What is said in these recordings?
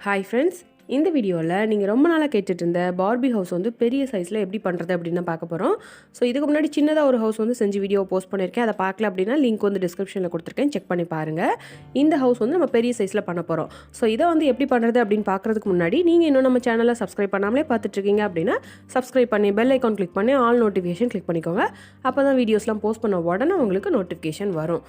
Hi friends, இந்த வீடியோவில் நீங்கள் ரொம்ப நாளாக கேட்டுட்டு இருந்த பார்பி ஹவுஸ் வந்து பெரிய சைஸில் எப்படி பண்ணுறது அப்படின்னு தான் பார்க்க போகிறோம். ஸோ இதுக்கு முன்னாடி சின்னதாக ஒரு ஹவுஸ் வந்து செஞ்சு வீடியோ போஸ்ட் பண்ணியிருக்கேன். அதை பார்க்கல அப்படின்னா லிங்க் வந்து டிஸ்கிரிப்ஷனில் கொடுத்துருக்கேன், செக் பண்ணி பாருங்கள். இந்த ஹவுஸ் வந்து நம்ம பெரிய சைஸில் பண்ண போகிறோம். ஸோ இதை வந்து எப்படி பண்ணுறது அப்படின்னு பார்க்குறதுக்கு முன்னாடி நீங்கள் இன்னும் நம்ம சேனலை சப்ஸ்கிரைப் பண்ணாமலே பார்த்துட்ருக்கீங்க அப்படின்னா சப்ஸ்கிரைப் பண்ணி பெல் ஐக்கான் கிளிக் பண்ணி ஆல் நோட்டிஃபிகேஷன் கிளிக் பண்ணிக்கோங்க. அப்போ தான் வீடியோஸ்லாம் போஸ்ட் பண்ண உடனே உங்களுக்கு நோட்டிஃபிகேஷன் வரும்.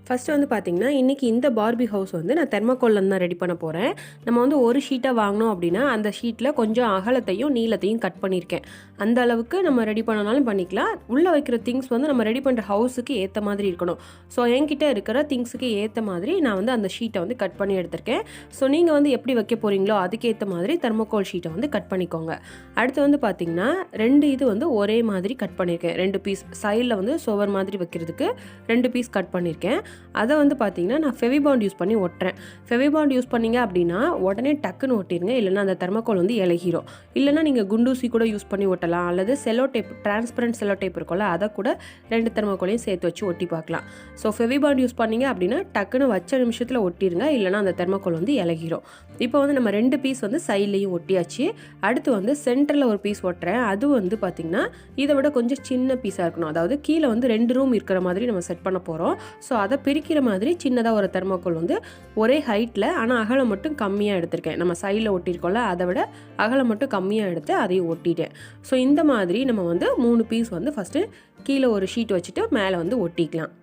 ஃபஸ்ட்டு வந்து பார்த்திங்கன்னா இன்றைக்கி இந்த பார்பி ஹவுஸ் வந்து நான் தெர்மாக்கோல்லேருந்து தான் ரெடி பண்ண போகிறேன். நம்ம வந்து ஒரு ஷீட்டாக வாங்கினோம் அப்படின்னா அந்த ஷீட்டில் கொஞ்சம் அகலத்தையும் நீளத்தையும் கட் பண்ணியிருக்கேன். அந்த அளவுக்கு நம்ம ரெடி பண்ணனாலும் பண்ணிக்கலாம். உள்ளே வைக்கிற திங்ஸ் வந்து நம்ம ரெடி பண்ணுற ஹவுஸுக்கு ஏற்ற மாதிரி இருக்கணும். ஸோ என்கிட்ட இருக்கிற திங்ஸுக்கு ஏற்ற மாதிரி நான் வந்து அந்த ஷீட்டை வந்து கட் பண்ணி எடுத்திருக்கேன். ஸோ நீங்கள் வந்து எப்படி வைக்க போகிறீங்களோ அதுக்கேற்ற மாதிரி தெர்மாக்கோல் ஷீட்டை வந்து கட் பண்ணிக்கோங்க. அடுத்து வந்து பார்த்திங்கன்னா 2 இது வந்து ஒரே மாதிரி கட் பண்ணியிருக்கேன். 2 பீஸ் சைடில் வந்து சுவர் மாதிரி வைக்கிறதுக்கு 2 பீஸ் கட் பண்ணியிருக்கேன். அதை வந்து பார்த்தீங்கன்னா நான் ஃபெவிபாண்ட் யூஸ் பண்ணி ஒட்டுறேன். ஃபெவிபாண்ட் யூஸ் பண்ணிங்க அப்படின்னா உடனே டக்குன்னு ஒட்டிடுங்க, இல்லைனா அந்த தெர்மாக்கோல் வந்து இலகிரும். இல்லைனா நீங்கள் குண்டூசி கூட யூஸ் பண்ணி ஒட்டலாம், அல்லது cello tape, transparent cello tape இருக்கும்ல, அதை கூட 2 தெர்மாக்கோலையும் சேர்த்து வச்சு ஒட்டி பார்க்கலாம். ஸோ ஃபெவிபாண்ட் யூஸ் பண்ணிங்க அப்படின்னா டக்குன்னு வச்ச நிமிஷத்தில் ஒட்டிடுங்க, இல்லைனா அந்த தெர்மாக்கோல் வந்து இலகிரும். இப்போ வந்து நம்ம 2 பீஸ் வந்து சைட்லேயும் ஒட்டியாச்சு. அடுத்து வந்து சென்டரில் ஒரு பீஸ் ஒட்டுறேன். அது வந்து பார்த்திங்கன்னா இதை விட கொஞ்சம் சின்ன பீஸாக இருக்கணும். அதாவது கீழே வந்து 2 ரூம் இருக்கிற மாதிரி நம்ம செட் பண்ண போகிறோம். ஸோ அதை பிரிக்கிற மாதிரி சின்னதாக ஒரு தெர்மாக்கோல் வந்து ஒரே ஹைட்டில், ஆனால் அகலம் மட்டும் கம்மியாக எடுத்திருக்கேன். நம்ம சைடில் ஒட்டியிருக்கோம்ல, அதை விட அகலம் மட்டும் கம்மியாக எடுத்து அதையும் ஒட்டிட்டேன். ஸோ இந்த மாதிரி நம்ம வந்து 3 பீஸ் வந்து ஃபஸ்ட்டு கீழே ஒரு ஷீட் வச்சுட்டு மேலே வந்து ஒட்டிக்கலாம்.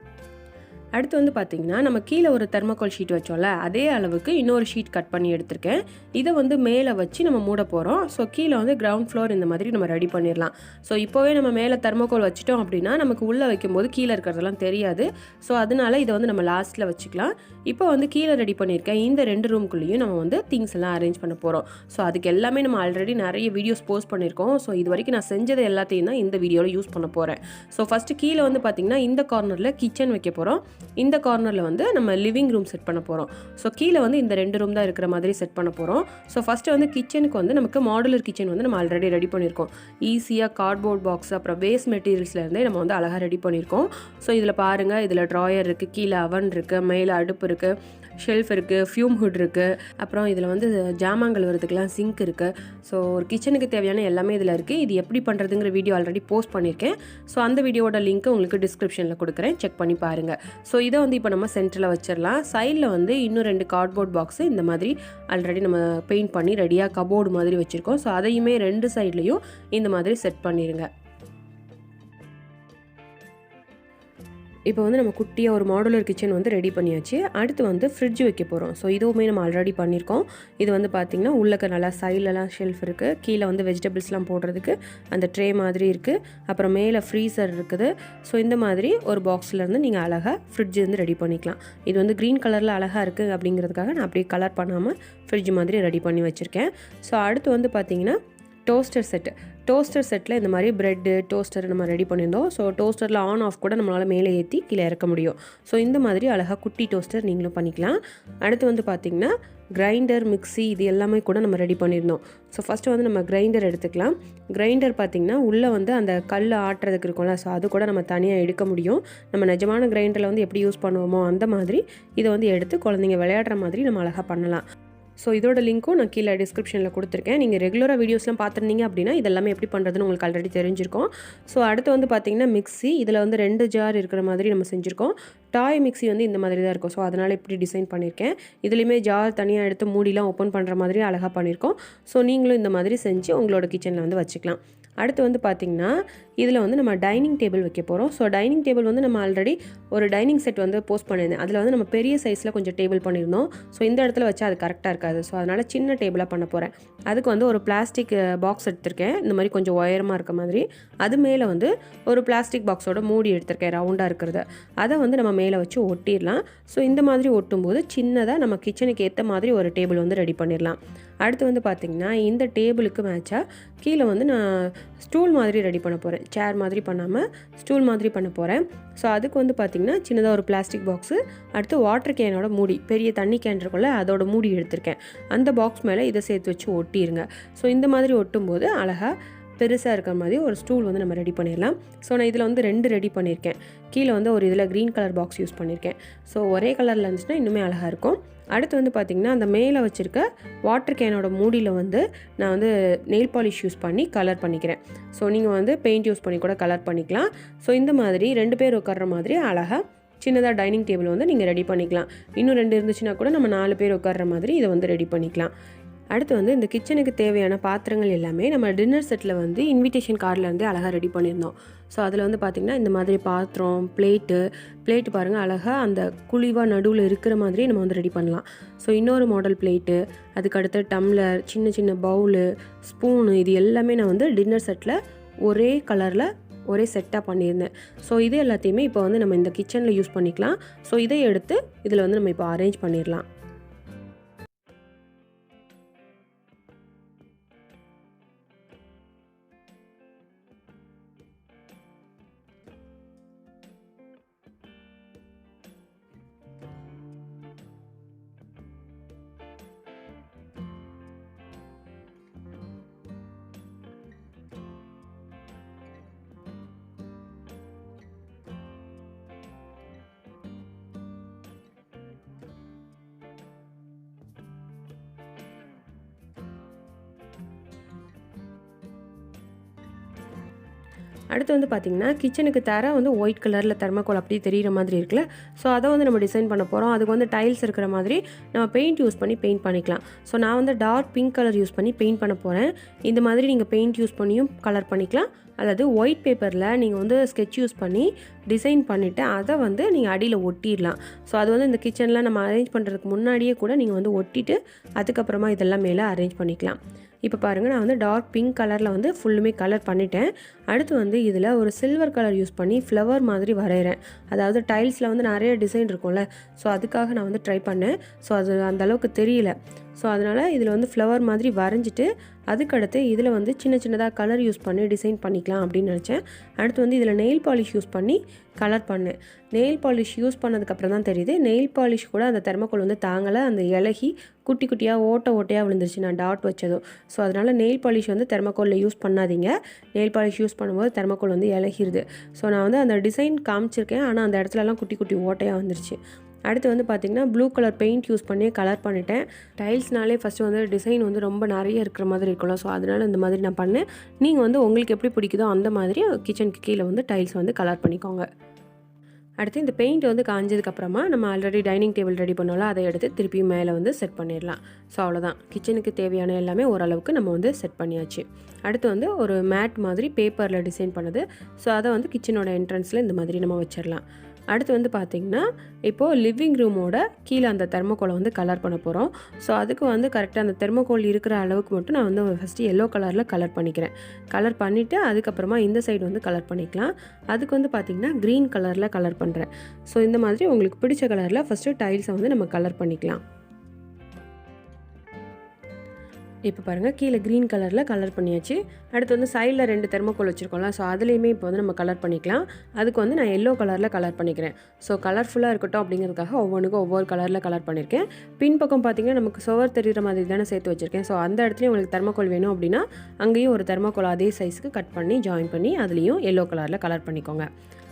அடுத்து வந்து பார்த்திங்கன்னா நம்ம கீழே ஒரு தெர்மாக்கோல் ஷீட் வச்சோம்ல, அதே அளவுக்கு இன்னொரு ஷீட் கட் பண்ணி எடுத்திருக்கேன். இதை வந்து மேலே வச்சு நம்ம மூட போகிறோம். ஸோ கீழே வந்து கிரவுண்ட் ஃப்ளோர் இந்த மாதிரி நம்ம ரெடி பண்ணிடலாம். ஸோ இப்போவே நம்ம மேலே தெர்மாக்கோல் வச்சிட்டோம் அப்படின்னா நமக்கு உள்ளே வைக்கும்போது கீழே இருக்கிறதெல்லாம் தெரியாது. ஸோ அதனால இதை வந்து நம்ம லாஸ்ட்டில் வச்சுக்கலாம். இப்போ வந்து கீழே ரெடி பண்ணியிருக்கேன். இந்த 2 ரூம்குள்ளேயும் நம்ம வந்து திங்ஸ் எல்லாம் அரேஞ்ச் பண்ண போகிறோம். ஸோ அதுக்கு எல்லாமே நம்ம ஆல்ரெடி நிறைய வீடியோஸ் போஸ்ட் பண்ணியிருக்கோம். ஸோ இது வரைக்கும் நான் செஞ்சது எல்லாத்தையும் தான் இந்த வீடியோவில் யூஸ் பண்ண போகிறேன். ஸோ ஃபஸ்ட்டு கீழே வந்து பார்த்திங்கன்னா இந்த கார்னரில் கிச்சன் வைக்க போகிறோம். இந்த கார்னரில் வந்து நம்ம லிவிங் ரூம் செட் பண்ண போகிறோம். ஸோ கீழே வந்து இந்த 2 ரூம் தான் இருக்கிற மாதிரி செட் பண்ண போகிறோம். ஸோ ஃபஸ்ட்டு வந்து கிச்சனுக்கு வந்து நமக்கு மாடுலர் கிச்சன் வந்து நம்ம ஆல்ரெடி ரெடி பண்ணியிருக்கோம். ஈஸியாக கார்ட்போர்ட் பாக்ஸ் அப்புறம் வேஸ்ட் மெட்டீரியல்ஸ்லேருந்தே நம்ம வந்து அழகாக ரெடி பண்ணியிருக்கோம். ஸோ இதில் பாருங்கள், இதில் ட்ராயர் இருக்குது, கீழே அவன் இருக்குது, மேலே அடுப்பு இருக்குது, ஷெல்ஃப் இருக்குது, ஃபியூம் ஹுட் இருக்குது, அப்புறம் இதில் வந்து ஜாமான்கள் வரதுக்கெலாம் சிங்க் இருக்குது. ஸோ ஒரு கிச்சனுக்கு தேவையான எல்லாமே இதில் இருக்குது. இது எப்படி பண்ணுறதுங்கிற வீடியோ ஆல்ரெடி போஸ்ட் பண்ணியிருக்கேன். ஸோ அந்த வீடியோட லிங்க்கு உங்களுக்கு டிஸ்கிரிப்ஷனில் கொடுக்குறேன், செக் பண்ணி பாருங்கள். ஸோ இதை வந்து இப்போ நம்ம சென்டரில் வச்சிடலாம். சைடில் வந்து இன்னும் 2 கார்ட்போர்ட் பாக்ஸு இந்த மாதிரி ஆல்ரெடி நம்ம பெயிண்ட் பண்ணி ரெடியாக கபோர்டு மாதிரி வச்சுருக்கோம். ஸோ அதையுமே 2 சைட்லேயும் இந்த மாதிரி செட் பண்ணிடுங்க. இப்போ வந்து நம்ம குட்டியாக ஒரு மாடுலர் கிச்சன் வந்து ரெடி பண்ணியாச்சு. அடுத்து வந்து ஃப்ரிட்ஜ் வைக்க போகிறோம். ஸோ இதுவுமே நம்ம ஆல்ரெடி பண்ணியிருக்கோம். இது வந்து பார்த்திங்கன்னா உள்ளக்க நல்லா சைட்லலாம் ஷெல்ஃப் இருக்குது, கீழே வந்து வெஜிடபிள்ஸ்லாம் போடுறதுக்கு அந்த ட்ரே மாதிரி இருக்குது, அப்புறம் மேலே ஃப்ரீசர் இருக்குது. ஸோ இந்த மாதிரி ஒரு பாக்ஸ்லேருந்து நீங்கள் அழகாக ஃப்ரிட்ஜ் வந்து ரெடி பண்ணிக்கலாம். இது வந்து க்ரீன் கலரில் அழகாக இருக்குது அப்படிங்கிறதுக்காக நான் அப்படியே கலர் பண்ணாமல் ஃப்ரிட்ஜ் மாதிரி ரெடி பண்ணி வச்சுருக்கேன். ஸோ அடுத்து வந்து பார்த்திங்கன்னா டோஸ்டர் செட்டில் இந்த மாதிரி ப்ரெட்டு டோஸ்டர் நம்ம ரெடி பண்ணியிருந்தோம். ஸோ டோஸ்டரில் ஆன் ஆஃப் கூட நம்மளால் மேலே ஏற்றி கீழே இறக்க முடியும். ஸோ இந்த மாதிரி அழகாக குட்டி டோஸ்டர் நீங்களும் பண்ணிக்கலாம். அடுத்து வந்து பார்த்திங்கன்னா கிரைண்டர், மிக்ஸி இது எல்லாமே கூட நம்ம ரெடி பண்ணியிருந்தோம். ஸோ ஃபஸ்ட்டு வந்து நம்ம கிரைண்டர் எடுத்துக்கலாம். கிரைண்டர் பார்த்திங்கன்னா உள்ளே வந்து அந்த கல் ஆட்டுறதுக்கு இருக்கும்ல, ஸோ அது கூட நம்ம தனியாக எடுக்க முடியும். நம்ம நிஜமான கிரைண்டரில் வந்து எப்படி யூஸ் பண்ணுவோமோ அந்த மாதிரி இதை வந்து எடுத்து குழந்தைங்க விளையாடுற மாதிரி நம்ம அழகாக பண்ணலாம். ஸோ இதோட லிங்க்கும் நான் கீழே டிஸ்கிரிப்ஷனில் கொடுத்துருக்கேன். நீங்கள் ரெகுலராக வீடியோஸ்லாம் பார்த்துருந்தீங்க அப்படின்னா இதெல்லாமே எப்படி பண்ணுறதுன்னு உங்களுக்கு ஆல்ரெடி தெரிஞ்சிருக்கும். ஸோ அடுத்து வந்து பார்த்திங்கன்னா மிக்ஸி, இதில் வந்து 2 ஜார் இருக்கிற மாதிரி நம்ம செஞ்சுருக்கோம். டாய் மிக்ஸி வந்து இந்த மாதிரி தான் இருக்கும். ஸோ அதனால் இப்படி டிசைன் பண்ணியிருக்கேன். இதுலேயுமே ஜார் தனியாக எடுத்து மூடிலாம் ஓப்பன் பண்ணுற மாதிரி அழகாக பண்ணியிருக்கோம். ஸோ நீங்களும் இந்த மாதிரி செஞ்சு உங்களோட கிச்சனில் வந்து வச்சுக்கலாம். அடுத்து வந்து பார்த்திங்கன்னா இதில் வந்து நம்ம டைனிங் டேபிள் வைக்க போகிறோம். ஸோ டைனிங் டேபிள் வந்து நம்ம ஆல்ரெடி ஒரு டைனிங் செட் வந்து போஸ்ட் பண்ணியிருந்தேன். அதில் வந்து நம்ம பெரிய சைஸில் கொஞ்சம் டேபிள் பண்ணியிருந்தோம். ஸோ இந்த இடத்துல வச்சா அது கரெக்டாக இருக்காது. ஸோ அதனால் சின்ன டேபிளாக பண்ண போகிறேன். அதுக்கு வந்து ஒரு பிளாஸ்டிக் பாக்ஸ் எடுத்திருக்கேன், இந்த மாதிரி கொஞ்சம் உயரமாக இருக்க மாதிரி. அது மேலே வந்து ஒரு பிளாஸ்டிக் பாக்ஸோட மூடி எடுத்திருக்கேன், ரவுண்டாக இருக்கிறது. அதை வந்து நம்ம மேலே வச்சு ஒட்டிடலாம். ஸோ இந்த மாதிரி ஒட்டும்போது சின்னதாக நம்ம கிச்சனுக்கு ஏற்ற மாதிரி ஒரு டேபிள் வந்து ரெடி பண்ணிடலாம். அடுத்து வந்து பார்த்திங்கன்னா இந்த டேபிளுக்கு மேட்சாக கீழே வந்து நான் ஸ்டூல் மாதிரி ரெடி பண்ண போகிறேன். சேர் மாதிரி பண்ணாமல் ஸ்டூல் மாதிரி பண்ண போகிறேன். ஸோ அதுக்கு வந்து பார்த்திங்கன்னா சின்னதாக ஒரு பிளாஸ்டிக் பாக்ஸு, அடுத்து வாட்டர் கேனோட மூடி, பெரிய தண்ணி கேன் இருக்கும்ல அதோட மூடி எடுத்திருக்கேன். அந்த பாக்ஸ் மேலே இதை சேர்த்து வச்சு ஒட்டிடுங்க. ஸோ இந்த மாதிரி ஒட்டும்போது அழகாக பெருசாக இருக்கிற மாதிரி ஒரு ஸ்டூல் வந்து நம்ம ரெடி பண்ணிடலாம். ஸோ நான் இதில் வந்து 2 ரெடி பண்ணியிருக்கேன். கீழே வந்து ஒரு இதில் க்ரீன் கலர் பாக்ஸ் யூஸ் பண்ணியிருக்கேன். ஸோ ஒரே கலரில் இருந்துச்சுன்னா இன்னுமே அழகாக இருக்கும். அடுத்து வந்து பார்த்திங்கன்னா அந்த மேலே வச்சுருக்க வாட்டர் கேனோட மூடியில் வந்து நான் வந்து நெயில் பாலிஷ் யூஸ் பண்ணி கலர் பண்ணிக்கிறேன். ஸோ நீங்கள் வந்து பெயிண்ட் யூஸ் பண்ணி கூட கலர் பண்ணிக்கலாம். ஸோ இந்த மாதிரி 2 பேர் உட்கார்ற மாதிரி அழகாக சின்னதாக டைனிங் டேபிள் வந்து நீங்கள் ரெடி பண்ணிக்கலாம். இன்னும் 2 இருந்துச்சுன்னா கூட நம்ம 4 பேர் உட்கார்ற மாதிரி இதை வந்து ரெடி பண்ணிக்கலாம். அடுத்து வந்து இந்த கிச்சனுக்கு தேவையான பாத்திரங்கள் எல்லாமே நம்ம டின்னர் செட்டில் வந்து இன்விடேஷன் கார்டிலேருந்து அழகாக ரெடி பண்ணியிருந்தோம். ஸோ அதில் வந்து பார்த்திங்கன்னா இந்த மாதிரி பாத்திரம், பிளேட்டு பாருங்கள் அழகாக அந்த குழிவாக நடுவில் இருக்கிற மாதிரி நம்ம வந்து ரெடி பண்ணலாம். ஸோ இன்னொரு மாடல் பிளேட்டு, அதுக்கடுத்து டம்ளர், சின்ன சின்ன பவுலு, ஸ்பூனு, இது எல்லாமே நான் வந்து டின்னர் செட்டில் ஒரே கலரில் ஒரே செட்டாக பண்ணியிருந்தேன். ஸோ இது எல்லாத்தையுமே இப்போ வந்து நம்ம இந்த கிச்சனில் யூஸ் பண்ணிக்கலாம். ஸோ இதை எடுத்து இதில் வந்து நம்ம இப்போ அரேஞ்ச் பண்ணிடலாம். அடுத்து வந்து பார்த்திங்கன்னா கிச்சனுக்கு தர வந்து ஒயிட் கலரில் தெர்மாக்கோல் அப்படியே தெரிகிற மாதிரி இருக்குல்ல. ஸோ அதை வந்து நம்ம டிசைன் பண்ண போகிறோம். அதுக்கு வந்து டைல்ஸ் இருக்கிற மாதிரி நம்ம பெயிண்ட் யூஸ் பண்ணி பெயிண்ட் பண்ணிக்கலாம். ஸோ நான் வந்து டார்க் பிங்க் கலர் யூஸ் பண்ணி பெயிண்ட் பண்ண போகிறேன். இந்த மாதிரி நீங்கள் பெயிண்ட் யூஸ் பண்ணியும் கலர் பண்ணிக்கலாம். அல்லது ஒயிட் பேப்பரில் நீங்கள் வந்து ஸ்கெட்ச் யூஸ் பண்ணி டிசைன் பண்ணிவிட்டு அதை வந்து நீங்கள் அடியில் ஒட்டிடலாம். ஸோ அது வந்து இந்த கிச்சனில் நம்ம அரேஞ்ச் பண்ணுறதுக்கு முன்னாடியே கூட நீங்கள் வந்து ஒட்டிட்டு அதுக்கப்புறமா இதெல்லாம் மேலே அரேஞ்ச் பண்ணிக்கலாம். இப்போ பாருங்கள், நான் வந்து டார்க் பிங்க் கலரில் வந்து ஃபுல்லுமே கலர் பண்ணிட்டேன். அடுத்து வந்து இதில் ஒரு சில்வர் கலர் யூஸ் பண்ணி ஃப்ளவர் மாதிரி வரைகிறேன். அதாவது டைல்ஸில் வந்து நிறைய டிசைன் இருக்கும்ல, ஸோ அதுக்காக நான் வந்து ட்ரை பண்ணேன். ஸோ அது அந்தளவுக்கு தெரியல. ஸோ அதனால் இதில் வந்து ஃப்ளவர் மாதிரி வரைஞ்சிட்டு அதுக்கடுத்து இதில் வந்து சின்ன சின்னதாக கலர் யூஸ் பண்ணி டிசைன் பண்ணிக்கலாம் அப்படின்னு நினச்சேன். அடுத்து வந்து இதில் நெயில் பாலிஷ் யூஸ் பண்ணி கலர் பண்ணேன். நெயில் பாலிஷ் யூஸ் பண்ணதுக்கப்புறம் தான் தெரியுது நெயில் பாலிஷ் கூட அந்த தெர்மாக்கோல் வந்து தாங்கலை, அந்த இலகி குட்டி குட்டியாக ஓட்டையாக விழுந்துருச்சு நான் டாட் வச்சதும். ஸோ அதனால் நெயில் பாலிஷ் வந்து தெர்மாக்கோலில் யூஸ் பண்ணாதீங்க. நெயில் பாலிஷ் யூஸ் பண்ணும்போது தெர்மாக்கோல் வந்து இலகிடுது. ஸோ நான் வந்து அந்த டிசைன் காமிச்சிருக்கேன், ஆனால் அந்த இடத்துலலாம் குட்டி குட்டி ஓட்டையாக வந்துருச்சு. அடுத்து வந்து பார்த்திங்கன்னா ப்ளூ கலர் பெயிண்ட் யூஸ் பண்ணி கலர் பண்ணிட்டேன். டைல்ஸ்னாலே ஃபஸ்ட்டு வந்து டிசைன் வந்து ரொம்ப நிறைய இருக்கிற மாதிரி இருக்கும்ல, ஸோ அதனால் இந்த மாதிரி நான் பண்ணேன். நீங்கள் வந்து உங்களுக்கு எப்படி பிடிக்குதோ அந்த மாதிரி கிச்சனுக்கு கீழே வந்து டைல்ஸ் வந்து கலர் பண்ணிக்கோங்க. அடுத்து இந்த பெயிண்ட் வந்து காஞ்சதுக்கப்புறமா நம்ம ஆல்ரெடி டைனிங் டேபிள் ரெடி பண்ணோம்ல, அதை எடுத்து திருப்பியும் மேலே வந்து செட் பண்ணிடலாம். ஸோ அவ்வளோதான், கிச்சனுக்கு தேவையான எல்லாமே ஓரளவுக்கு நம்ம வந்து செட் பண்ணியாச்சு. அடுத்து வந்து ஒரு மேட் மாதிரி பேப்பரில் டிசைன் பண்ணுது. ஸோ அதை வந்து கிச்சனோட என்ட்ரன்ஸில் இந்த மாதிரி நம்ம வச்சிடலாம். அடுத்து வந்து பார்த்திங்கன்னா இப்போது லிவிங் ரூமோட கீழே அந்த தெர்மாக்கோலை வந்து கலர் பண்ண போகிறோம். ஸோ அதுக்கு வந்து கரெக்டாக அந்த தெர்மாக்கோல் இருக்கிற அளவுக்கு மட்டும் நான் வந்து ஃபஸ்ட்டு எல்லோ கலரில் கலர் பண்ணிக்கிறேன். கலர் பண்ணிவிட்டு அதுக்கப்புறமா இந்த சைடு வந்து கலர் பண்ணிக்கலாம். அதுக்கு வந்து பார்த்திங்கன்னா க்ரீன் கலரில் கலர் பண்ணுறேன். ஸோ இந்த மாதிரி உங்களுக்கு பிடிச்ச கலரில் ஃபஸ்ட்டு டைல்ஸை வந்து நம்ம கலர் பண்ணிக்கலாம். இப்போ பாருங்கள், கீழே க்ரீன் கலரில் கலர் பண்ணியாச்சு. அடுத்து வந்து சைடில் 2 தெர்மாக்கோல் வச்சுருக்கோம்ல, ஸோ அதுலேயுமே இப்போ வந்து நம்ம கலர் பண்ணிக்கலாம். அதுக்கு வந்து நான் எல்லோ கலரில் கலர் பண்ணிக்கிறேன். ஸோ கலர்ஃபுல்லாக இருக்கட்டும் அப்படிங்கிறதுக்காக ஒவ்வொன்றுக்கும் ஒவ்வொரு கலரில் கலர் பண்ணியிருக்கேன். பின்பக்கம் பார்த்திங்கன்னா நமக்கு சுவர் தெரிகிற மாதிரி தானே சேர்த்து வச்சுருக்கேன். ஸோ அந்த இடத்துலையும் உங்களுக்கு தெர்மாக்கோல் வேணும் அப்படின்னா அங்கேயும் ஒரு தெர்மாக்கோல் அதே சைஸுக்கு கட் பண்ணி ஜாயின் பண்ணி அதுலேயும் எல்லோ கலரில் கலர் பண்ணிக்கோங்க.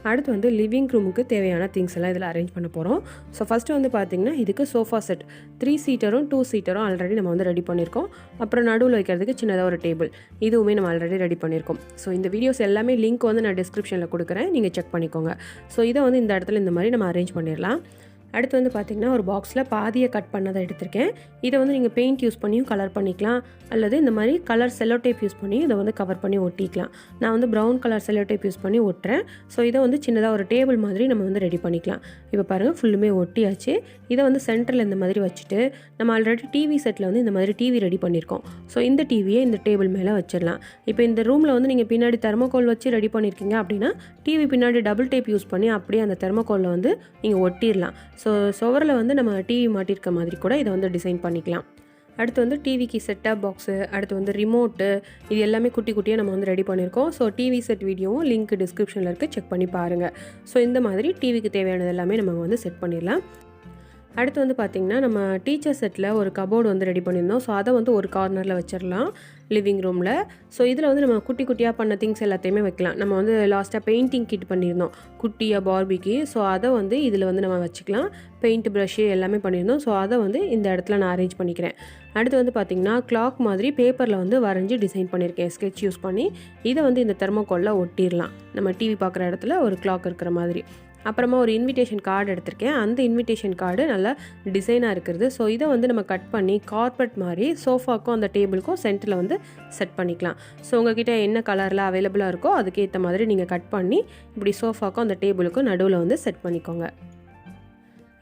அடுத்து வந்து லிவிங் ரூமுக்கு தேவையான திங்ஸ் எல்லாம் இதில் அரேஞ்ச் பண்ண போகிறோம். ஸோ ஃபஸ்ட்டு வந்து பார்த்திங்கன்னா இதுக்கு சோஃபா செட் 3 சீட்டரும் 2 சீட்டரும் ஆல்ரெடி நம்ம வந்து ரெடி பண்ணியிருக்கோம். அப்புறம் நடுவில் வைக்கிறதுக்கு சின்னதாக ஒரு டேபிள், இதுவுமே நம்ம ஆல்ரெடி ரெடி பண்ணியிருக்கோம். ஸோ இந்த வீடியோஸ் எல்லாமே லிங்க் வந்து நான் டிஸ்கிரிப்ஷனில் கொடுக்குறேன், நீங்கள் செக் பண்ணிக்கோங்க. ஸோ இதை வந்து இந்த இடத்துல இந்த மாதிரி நம்ம அரேஞ்ச் பண்ணிடலாம். அடுத்து வந்து பார்த்திங்கன்னா ஒரு பாக்ஸில் பாதியை கட் பண்ணதை எடுத்திருக்கேன். இதை வந்து நீங்கள் பெயிண்ட் யூஸ் பண்ணியும் கலர் பண்ணிக்கலாம், அல்லது இந்த மாதிரி கலர் செல்லோ டேப் யூஸ் பண்ணி இதை வந்து கவர் பண்ணி ஒட்டிக்கலாம். நான் வந்து brown colour cello tape use பண்ணி ஒட்டுறேன். ஸோ இதை வந்து சின்னதாக ஒரு டேபிள் மாதிரி நம்ம வந்து ரெடி பண்ணிக்கலாம். இப்போ பாருங்கள், ஃபுல்லுமே ஒட்டியாச்சு. இதை வந்து சென்டரில் இந்த மாதிரி வச்சுட்டு நம்ம ஆல்ரெடி டிவி செட்டில் வந்து இந்த மாதிரி டிவி ரெடி பண்ணியிருக்கோம். ஸோ இந்த டிவியை இந்த டேபிள் மேலே வச்சிடலாம். இப்போ இந்த ரூமில் வந்து நீங்கள் பின்னாடி தெர்மாக்கோல் வச்சு ரெடி பண்ணியிருக்கீங்க அப்படின்னா டிவி பின்னாடி டபுள் டேப் யூஸ் பண்ணி அப்படியே அந்த தெர்மாக்கோலில் வந்து நீங்கள் ஒட்டிடலாம். ஸோ சுவரில் வந்து நம்ம டிவி மாட்டியிருக்க மாதிரி கூட இதை வந்து டிசைன் பண்ணிக்கலாம். அடுத்து வந்து டிவிக்கு செட்டப் பாக்ஸு, அடுத்து வந்து ரிமோட்டு, இது எல்லாமே குட்டி குட்டியாக நம்ம வந்து ரெடி பண்ணியிருக்கோம். ஸோ டிவி செட் வீடியோவும் லிங்க் டிஸ்கிரிப்ஷனில் இருக்குது, செக் பண்ணி பாருங்கள். ஸோ இந்த மாதிரி டிவிக்கு தேவையானது எல்லாமே நம்ம வந்து செட் பண்ணிடலாம். அடுத்து வந்து பார்த்திங்கன்னா நம்ம டீச்சர் செட்டில் ஒரு கபோர்டு வந்து ரெடி பண்ணியிருந்தோம். ஸோ அதை வந்து ஒரு கார்னரில் வச்சிடலாம் லிவிங் ரூமில். ஸோ இதில் வந்து நம்ம குட்டி குட்டியாக பண்ண திங்ஸ் எல்லாத்தையுமே வைக்கலாம். நம்ம வந்து லாஸ்ட்டாக பெயிண்டிங் கிட் பண்ணியிருந்தோம் குட்டியாக பார்பிக்கு. ஸோ அதை வந்து இதில் வந்து நம்ம வச்சுக்கலாம். பெயிண்ட் ப்ரஷ்ஷு எல்லாமே பண்ணியிருந்தோம். ஸோ அதை வந்து இந்த இடத்துல நான் அரேஞ்ச் பண்ணிக்கிறேன். அடுத்து வந்து பார்த்திங்கன்னா கிளாக் மாதிரி பேப்பரில் வந்து வரைஞ்சி டிசைன் பண்ணியிருக்கேன் ஸ்கெட்ச் யூஸ் பண்ணி. இதை வந்து இந்த தெர்மோகோலில் ஒட்டிடலாம். நம்ம டிவி பார்க்குற இடத்துல ஒரு கிளாக் இருக்கிற மாதிரி. அப்புறமா ஒரு இன்விடேஷன் கார்டு எடுத்திருக்கேன். அந்த இன்விடேஷன் கார்டு நல்லா டிசைனாக இருக்கிறது. ஸோ இதை வந்து நம்ம கட் பண்ணி கார்பெட் மாதிரி சோஃபாக்கும் அந்த டேபிளுக்கும் சென்டரில் வந்து செட் பண்ணிக்கலாம். ஸோ உங்ககிட்ட என்ன கலரில் அவைலபிளாக இருக்கோ அதுக்கேற்ற மாதிரி நீங்கள் கட் பண்ணி இப்படி சோஃபாக்கும் அந்த டேபிளுக்கும் நடுவில் வந்து செட் பண்ணிக்கோங்க.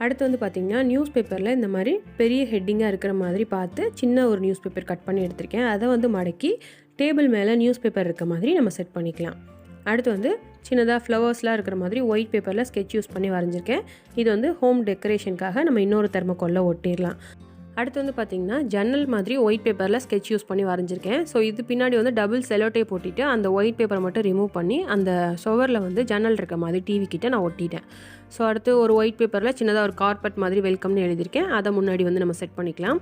அடுத்து வந்து பார்த்திங்கன்னா நியூஸ் பேப்பரில் இந்த மாதிரி பெரிய ஹெட்டிங்காக இருக்கிற மாதிரி பார்த்து சின்ன ஒரு நியூஸ் பேப்பர் கட் பண்ணி எடுத்திருக்கேன். அதை வந்து மடக்கி டேபிள் மேலே நியூஸ் பேப்பர் இருக்க மாதிரி நம்ம செட் பண்ணிக்கலாம். அடுத்து வந்து சின்னதாக ஃப்ளவர்ஸ்லாம் இருக்கிற மாதிரி ஒயிட் பேப்பரில் ஸ்கெட்ச் யூஸ் பண்ணி வரைஞ்சிருக்கேன். இது வந்து ஹோம் டெக்கரேஷனுக்காக நம்ம இன்னொரு தெர்மோகோலில் ஒட்டிடலாம். அடுத்து வந்து பார்த்திங்கன்னா ஜன்னல் மாதிரி ஒயிட் பேப்பரில் ஸ்கெட்ச் யூஸ் பண்ணி வரைஞ்சிருக்கேன். ஸோ இது பின்னாடி வந்து டபுள் செலோடேப் போட்டிட்டு அந்த ஒயிட் பேப்பரை மட்டும் ரிமூவ் பண்ணி அந்த சுவரில் வந்து ஜன்னல் இருக்க மாதிரி டிவி கிட்ட நான் ஒட்டிட்டேன். ஸோ அடுத்து ஒரு ஒயிட் பேப்பரில் சின்னதாக ஒரு கார்பெட் மாதிரி வெல்கம்னு எழுதியிருக்கேன். அதை முன்னாடி வந்து நம்ம செட் பண்ணிக்கலாம்.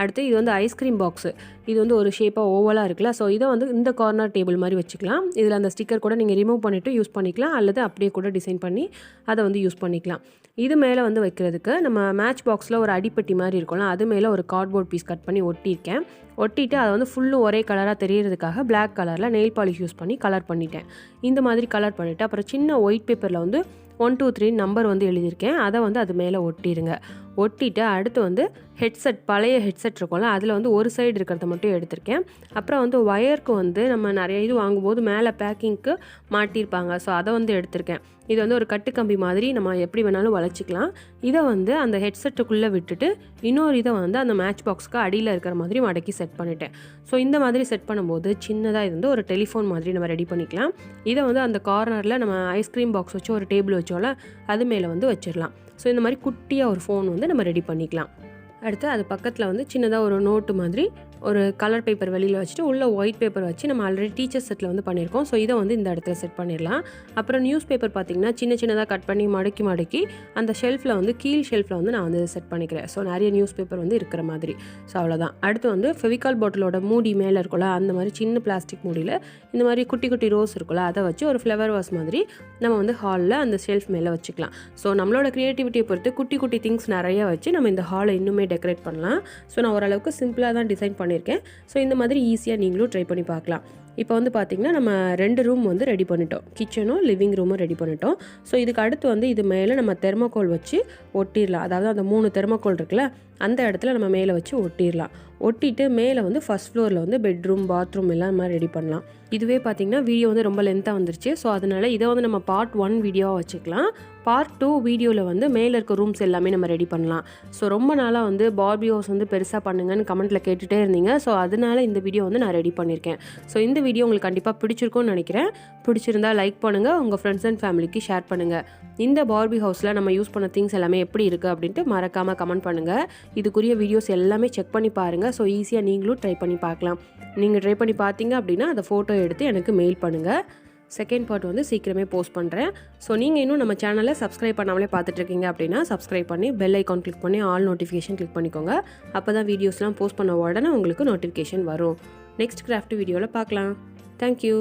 அடுத்து இது வந்து ஐஸ்கிரீம் பாக்ஸு. இது வந்து ஒரு ஷேப்பாக ஓவலாக இருக்குல்ல. ஸோ இதை வந்து இந்த கார்னர் டேபிள் மாதிரி வச்சுக்கலாம். இதில் அந்த ஸ்டிக்கர் கூட நீங்கள் ரிமூவ் பண்ணிவிட்டு யூஸ் பண்ணிக்கலாம், அல்லது அப்படியே கூட டிசைன் பண்ணி அதை வந்து யூஸ் பண்ணிக்கலாம். இது மேலே வந்து வைக்கிறதுக்கு நம்ம மேட்ச் பாக்ஸில் ஒரு அடிப்பட்டி மாதிரி இருக்கும்ல, அது மேலே ஒரு கார்ட்போர்ட் பீஸ் கட் பண்ணி ஒட்டியிருக்கேன். ஒட்டிட்டு அதை வந்து ஃபுல்லும் ஒரே கலராக தெரியறதுக்காக பிளாக் கலரில் நெயில் பாலிஷ் யூஸ் பண்ணி கலர் பண்ணிட்டேன். இந்த மாதிரி கலர் பண்ணிவிட்டு அப்புறம் சின்ன ஒயிட் பேப்பரில் வந்து 1 2 3 நம்பர் வந்து எழுதியிருக்கேன். அதை வந்து அது மேலே ஒட்டிடுங்க. ஒட்டிட்டு அடுத்து வந்து ஹெட்செட், பழைய ஹெட்செட் இருக்கும்ல, அதில் வந்து ஒரு சைடு இருக்கிறத மட்டும் எடுத்திருக்கேன். அப்புறம் வந்து ஒயருக்கு வந்து நம்ம நிறைய இது வாங்கும்போது மேலே பேக்கிங்க்கு மாட்டியிருப்பாங்க. ஸோ அதை வந்து எடுத்திருக்கேன். இது வந்து ஒரு கட்டுக்கம்பி மாதிரி நம்ம எப்படி வேணாலும் வளைச்சிக்கலாம். இதை வந்து அந்த ஹெட்செட்டுக்குள்ளே விட்டுட்டு இன்னொரு இதை வந்து அந்த மேட்ச் பாக்ஸ்க்கு அடியில் இருக்கிற மாதிரி மடக்கி செட் பண்ணிட்டேன். ஸோ இந்த மாதிரி செட் பண்ணும்போது சின்னதாக இது வந்து ஒரு டெலிஃபோன் மாதிரி நம்ம ரெடி பண்ணிக்கலாம். இதை வந்து அந்த கார்னரில் நம்ம ஐஸ்கிரீம் பாக்ஸ் வச்சு ஒரு டேபிள் வச்சோம்ல, அது மேலே வந்து வச்சிடலாம். ஸோ இந்த மாதிரி குட்டியாக ஒரு ஃபோன் வந்து நம்ம ரெடி பண்ணிக்கலாம். அடுத்து அது பக்கத்தில் வந்து சின்னதாக ஒரு நோட்டு மாதிரி ஒரு கலர் பேப்பர் வெளியில் வச்சுட்டு உள்ள ஒயிட் பேப்பர் வச்சு நம்ம ஆல்ரெடி டீச்சர் செட்டில் வந்து பண்ணியிருக்கோம். ஸோ இதை வந்து இந்த இடத்துல செட் பண்ணிடலாம். அப்புறம் நியூஸ் பேப்பர் பார்த்திங்கன்னா சின்னதாக கட் பண்ணி மடக்கி அந்த ஷெல்ஃபில் வந்து கீழ் ஷெல்ஃபில் வந்து நான் வந்து செட் பண்ணிக்கிறேன். ஸோ நிறைய நியூஸ் பேப்பர் வந்து இருக்கிற மாதிரி. ஸோ அவ்வளோதான். அடுத்து வந்து ஃபெவிகால் பாட்டிலோட மூடி மேலே இருக்கும்ல, அந்த மாதிரி சின்ன பிளாஸ்டிக் மூடியில் இந்த மாதிரி குட்டி குட்டி ரோஸ் இருக்குல்ல, அதை வச்சு ஒரு ஃப்ளவர் வாஸ் மாதிரி நம்ம வந்து ஹாலில் அந்த ஷெல்ஃப் மேலே வச்சுக்கலாம். ஸோ நம்மளோட க்ரியேட்டிவிட்டியை பொறுத்து குட்டி குட்டி திங்ஸ் நிறைய வச்சு நம்ம இந்த ஹாலை இன்னுமே டெக்கரேட் பண்ணலாம். ஸோ நான் ஓரளவுக்கு சிம்பிளாக தான் டிசைன் பண்ணியிருக்கேன். ஸோ இந்த மாதிரி ஈஸியாக நீங்களும் ட்ரை பண்ணி பார்க்கலாம். இப்போ வந்து பார்த்திங்கன்னா நம்ம 2 ரூம் வந்து ரெடி பண்ணிட்டோம். கிச்சனும் லிவிங் ரூமும் ரெடி பண்ணிட்டோம். ஸோ இதுக்கு அடுத்து வந்து இது மேலே நம்ம தெர்மோகோல் வச்சு ஒட்டிடலாம். அதாவது அந்த 3 தெர்மோகோல் இருக்குல்ல, அந்த இடத்துல நம்ம மேலே வச்சு ஒட்டிடலாம். ஒட்டிட்டு மேலே வந்து ஃபஸ்ட் ஃப்ளோரில் வந்து பெட்ரூம், பாத்ரூம் எல்லாம் நம்ம ரெடி பண்ணலாம். இதுவே பார்த்திங்கன்னா வீடியோ வந்து ரொம்ப லென்த்தாக வந்துருச்சு. ஸோ அதனால் இதை வந்து நம்ம பார்ட் 1 வீடியோவாக வச்சுக்கலாம். பார்ட் 2 வீடியோவில் வந்து மேலே இருக்க ரூம்ஸ் எல்லாமே நம்ம ரெடி பண்ணலாம். ஸோ ரொம்ப நாளாக வந்து பார்பி ஹவுஸ் வந்து பெருசாக பண்ணுங்கன்னு கமெண்ட்டில் கேட்டுகிட்டே இருந்தீங்க. ஸோ அதனால் இந்த வீடியோ வந்து நான் ரெடி பண்ணியிருக்கேன். ஸோ இந்த வீடியோ உங்களுக்கு கண்டிப்பாக பிடிச்சிருக்கும்னு நினைக்கிறேன். பிடிச்சிருந்தா லைக் பண்ணுங்கள், உங்கள் ஃப்ரெண்ட்ஸ் அண்ட் ஃபேமிலிக்கு ஷேர் பண்ணுங்கள். இந்த பார்பி ஹவுஸில் நம்ம யூஸ் பண்ண திங்ஸ் எல்லாமே எப்படி இருக்குது அப்படின்ட்டு மறக்காமல் கமெண்ட் பண்ணுங்கள். இதுக்குரிய வீடியோஸ் எல்லாமே செக் பண்ணி பாருங்கள். ஸோ ஈஸியாக நீங்களும் ட்ரை பண்ணி பார்க்கலாம். நீங்கள் ட்ரை பண்ணி பார்த்தீங்க அப்படின்னா அதை ஃபோட்டோ எடுத்து எனக்கு மெயில் பண்ணுங்கள். செகண்ட் பார்ட் வந்து சீக்கிரமே போஸ்ட் பண்ணுறேன். ஸோ நீங்கள் இன்னும் நம்ம சேனலை சப்ஸ்கிரைப் பண்ணாமலே பார்த்துட்ருக்கீங்க அப்படின்னா சப்ஸ்கிரைப் பண்ணி பெல் ஐக்கான் கிளிக் பண்ணி ஆல் நோட்டிஃபிகேஷன் கிளிக் பண்ணிக்கோங்க. அப்போ தான் வீடியோஸ்லாம் போஸ்ட் பண்ண உடனே உங்களுக்கு நோட்டிஃபிகேஷன் வரும். நெக்ஸ்ட் கிராஃப்ட் வீடியோவில் பார்க்கலாம். தேங்க்யூ.